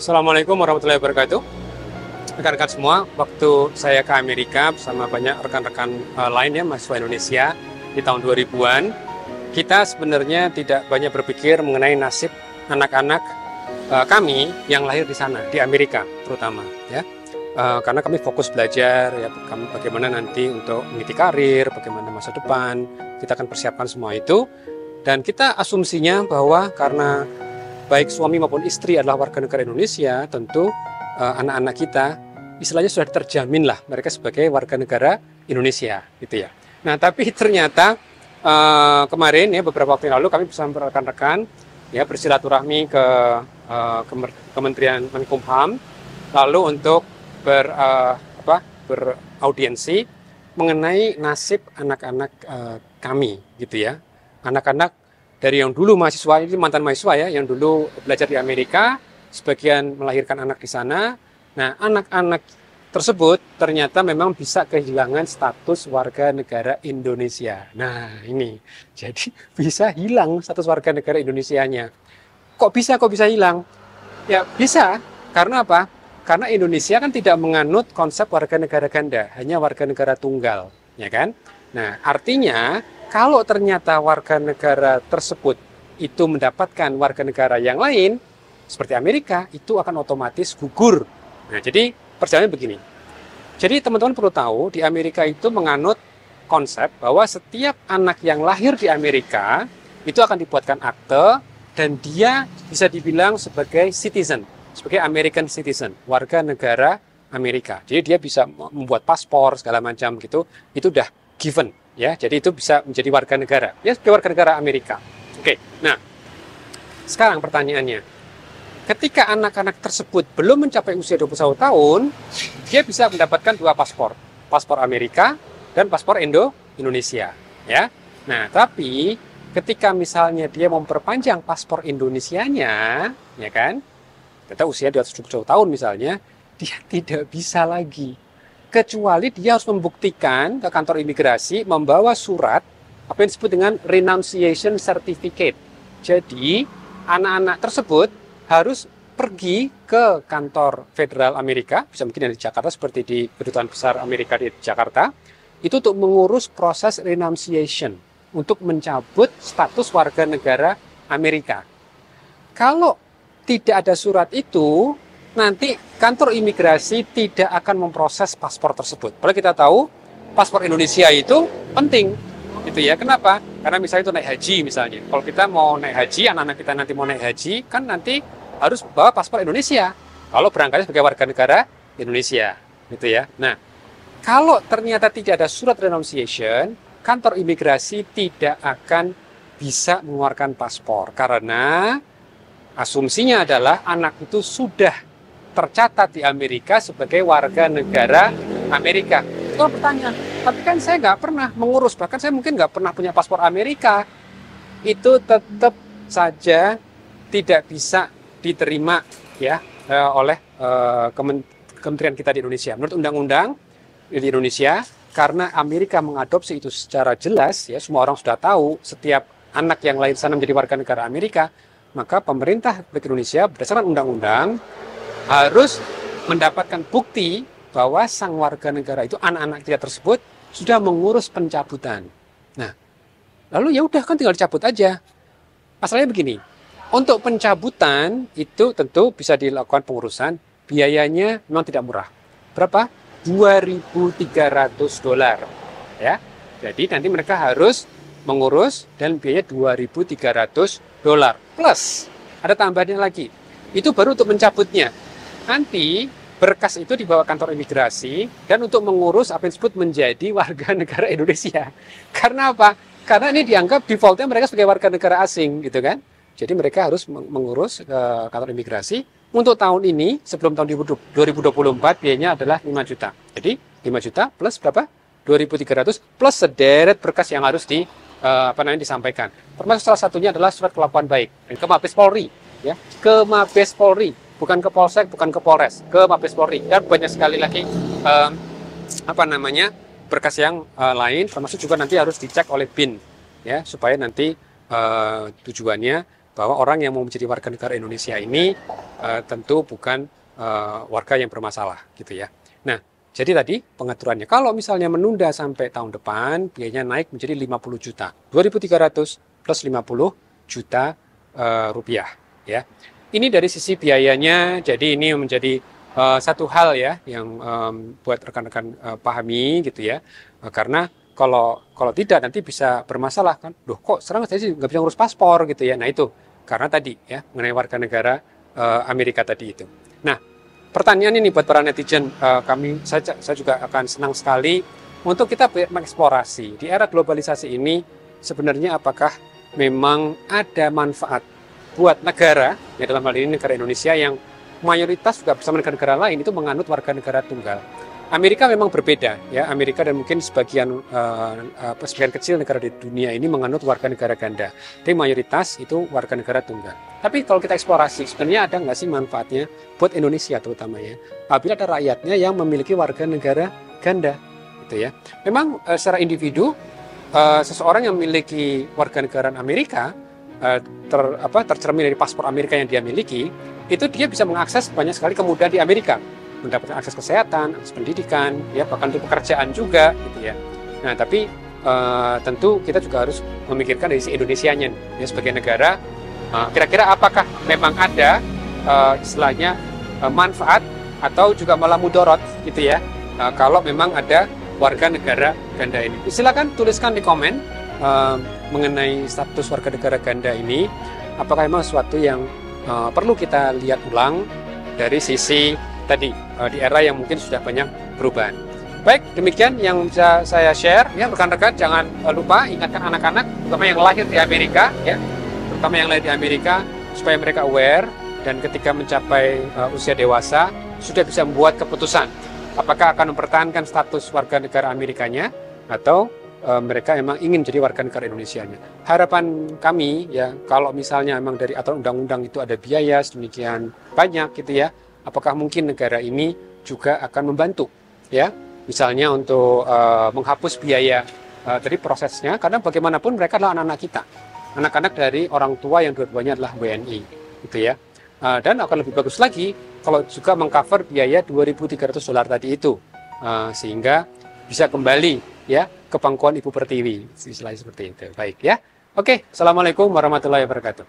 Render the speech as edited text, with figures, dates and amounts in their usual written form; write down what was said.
Assalamualaikum warahmatullahi wabarakatuh. Rekan-rekan semua, waktu saya ke Amerika bersama banyak rekan-rekan lain ya, mahasiswa Indonesia di tahun 2000-an, kita sebenarnya tidak banyak berpikir mengenai nasib anak-anak kami yang lahir di sana, di Amerika terutama ya. Karena kami fokus belajar ya, bagaimana nanti untuk meniti karir, bagaimana masa depan, kita akan persiapkan semua itu. Dan kita asumsinya bahwa karena baik suami maupun istri adalah warga negara Indonesia, tentu anak-anak kita istilahnya sudah terjamin lah mereka sebagai warga negara Indonesia gitu ya. Nah tapi ternyata kemarin ya beberapa waktu yang lalu kami bersama rekan-rekan ya bersilaturahmi ke Kementerian Menkumham lalu untuk beraudiensi mengenai nasib anak-anak kami gitu ya. Anak-anak dari yang dulu mahasiswa, ini mantan mahasiswa ya, yang dulu belajar di Amerika, sebagian melahirkan anak di sana. Nah, anak-anak tersebut ternyata memang bisa kehilangan status warga negara Indonesia. Nah, ini. Jadi bisa hilang status warga negara Indonesianya. Kok bisa hilang? Ya, bisa. Karena apa? Karena Indonesia kan tidak menganut konsep warga negara ganda, hanya warga negara tunggal, ya kan? Nah, artinya kalau ternyata warga negara tersebut itu mendapatkan warga negara yang lain, seperti Amerika, itu akan otomatis gugur. Nah, jadi perjalanannya begini. Jadi teman-teman perlu tahu, di Amerika itu menganut konsep bahwa setiap anak yang lahir di Amerika, itu akan dibuatkan akte, dan dia bisa dibilang sebagai citizen, sebagai American citizen, warga negara Amerika. Jadi dia bisa membuat paspor, segala macam gitu, itu udah given. Ya, jadi itu bisa menjadi warga negara, ya sebagai warga negara Amerika. Oke, nah sekarang pertanyaannya, ketika anak-anak tersebut belum mencapai usia 21 tahun, dia bisa mendapatkan dua paspor, paspor Amerika dan paspor Indonesia. Ya, nah tapi ketika misalnya dia memperpanjang paspor Indonesianya, ya kan, kita usia di atas 21 tahun misalnya, dia tidak bisa lagi. Kecuali dia harus membuktikan ke kantor imigrasi membawa surat apa yang disebut dengan renunciation certificate. Jadi anak-anak tersebut harus pergi ke kantor federal Amerika, bisa mungkin yang di Jakarta seperti di Kedutaan Besar Amerika di Jakarta, itu untuk mengurus proses renunciation untuk mencabut status warga negara Amerika. Kalau tidak ada surat itu, nanti kantor imigrasi tidak akan memproses paspor tersebut. Padahal kita tahu paspor Indonesia itu penting, gitu ya. Kenapa? Karena misalnya itu naik haji misalnya. Kalau kita mau naik haji, anak-anak kita nanti mau naik haji, kan nanti harus bawa paspor Indonesia. Kalau berangkatnya sebagai warga negara Indonesia, gitu ya. Nah, kalau ternyata tidak ada surat renunciation, kantor imigrasi tidak akan bisa mengeluarkan paspor karena asumsinya adalah anak itu sudah tercatat di Amerika sebagai warga negara Amerika. Itu pertanyaan, tapi kan saya nggak pernah mengurus, bahkan saya mungkin nggak pernah punya paspor Amerika. Itu tetap saja tidak bisa diterima ya oleh kementerian kita di Indonesia. Menurut undang-undang di Indonesia, karena Amerika mengadopsi itu secara jelas, ya semua orang sudah tahu, setiap anak yang lahir sana menjadi warga negara Amerika, maka pemerintah Republik Indonesia berdasarkan undang-undang harus mendapatkan bukti bahwa sang warga negara itu, anak-anak kita tersebut sudah mengurus pencabutan. Nah, lalu ya udah kan tinggal dicabut aja. Masalahnya begini, untuk pencabutan itu tentu bisa dilakukan pengurusan, biayanya memang tidak murah. Berapa? $2.300 ya. Jadi nanti mereka harus mengurus dan biayanya $2.300 plus ada tambahannya lagi. Itu baru untuk mencabutnya. Nanti berkas itu dibawa kantor imigrasi dan untuk mengurus apa yang disebut menjadi warga negara Indonesia. Karena apa? Karena ini dianggap defaultnya mereka sebagai warga negara asing, gitu kan? Jadi mereka harus mengurus ke kantor imigrasi. Untuk tahun ini, sebelum tahun 2024, biayanya adalah 5 juta. Jadi 5 juta plus berapa? 2.300 plus sederet berkas yang harus disampaikan. Termasuk salah satunya adalah surat kelakuan baik ke Mabes Polri, ya, ke Mabes Polri. Bukan ke Polsek, bukan ke Polres, ke Mabes Polri. Dan banyak sekali lagi berkas yang lain, termasuk juga nanti harus dicek oleh BIN, ya, supaya nanti tujuannya bahwa orang yang mau menjadi warga negara Indonesia ini tentu bukan warga yang bermasalah gitu ya. Nah, jadi tadi pengaturannya kalau misalnya menunda sampai tahun depan biayanya naik menjadi 50 juta. 2.300 plus 50 juta rupiah ya. Ini dari sisi biayanya, jadi ini menjadi satu hal ya yang buat rekan-rekan pahami gitu ya. Karena kalau tidak nanti bisa bermasalah kan. Duh, kok sekarang saya sih nggak bisa ngurus paspor gitu ya. Nah itu karena tadi ya mengenai warga negara Amerika tadi itu. Nah, pertanyaan ini buat para netizen, saya juga akan senang sekali untuk kita mengeksplorasi di era globalisasi ini sebenarnya apakah memang ada manfaat buat negara, ya dalam hal ini negara Indonesia yang mayoritas juga bersama negara-negara lain itu menganut warga negara tunggal. Amerika memang berbeda, ya Amerika dan mungkin sebagian kecil negara di dunia ini menganut warga negara ganda. Tapi mayoritas itu warga negara tunggal. Tapi kalau kita eksplorasi, sebenarnya ada nggak sih manfaatnya buat Indonesia terutama ya? Apabila ada rakyatnya yang memiliki warga negara ganda, gitu ya. Memang secara individu seseorang yang memiliki warga negara Amerika tercermin dari paspor Amerika yang dia miliki, itu dia bisa mengakses banyak sekali kemudahan di Amerika, mendapatkan akses kesehatan, akses pendidikan, ya bahkan untuk pekerjaan juga, gitu ya. Nah, tapi tentu kita juga harus memikirkan dari sisi Indonesianya, ya sebagai negara, kira-kira apakah memang ada istilahnya manfaat atau juga malah mudorot, gitu ya, kalau memang ada warga negara ganda ini. Silakan tuliskan di komen mengenai status warga negara ganda ini, apakah memang sesuatu yang perlu kita lihat ulang dari sisi tadi di era yang mungkin sudah banyak perubahan. Baik, demikian yang bisa saya share ya rekan-rekan. Jangan lupa ingatkan anak-anak terutama yang lahir di Amerika ya, terutama yang lahir di Amerika supaya mereka aware dan ketika mencapai usia dewasa sudah bisa membuat keputusan apakah akan mempertahankan status warga negara Amerikanya atau mereka emang ingin jadi warga negara Indonesianya. Harapan kami ya kalau misalnya emang dari aturan undang-undang itu ada biaya sedemikian banyak gitu ya, apakah mungkin negara ini juga akan membantu ya, misalnya untuk menghapus biaya dari prosesnya, karena bagaimanapun mereka adalah anak-anak kita, anak-anak dari orang tua yang dua-duanya adalah WNI gitu ya. Dan akan lebih bagus lagi kalau juga mengcover biaya $2.300 tadi itu, sehingga bisa kembali ya ke pangkuan Ibu Pertiwi, istilahnya seperti itu. Baik ya. Oke, assalamualaikum warahmatullahi wabarakatuh.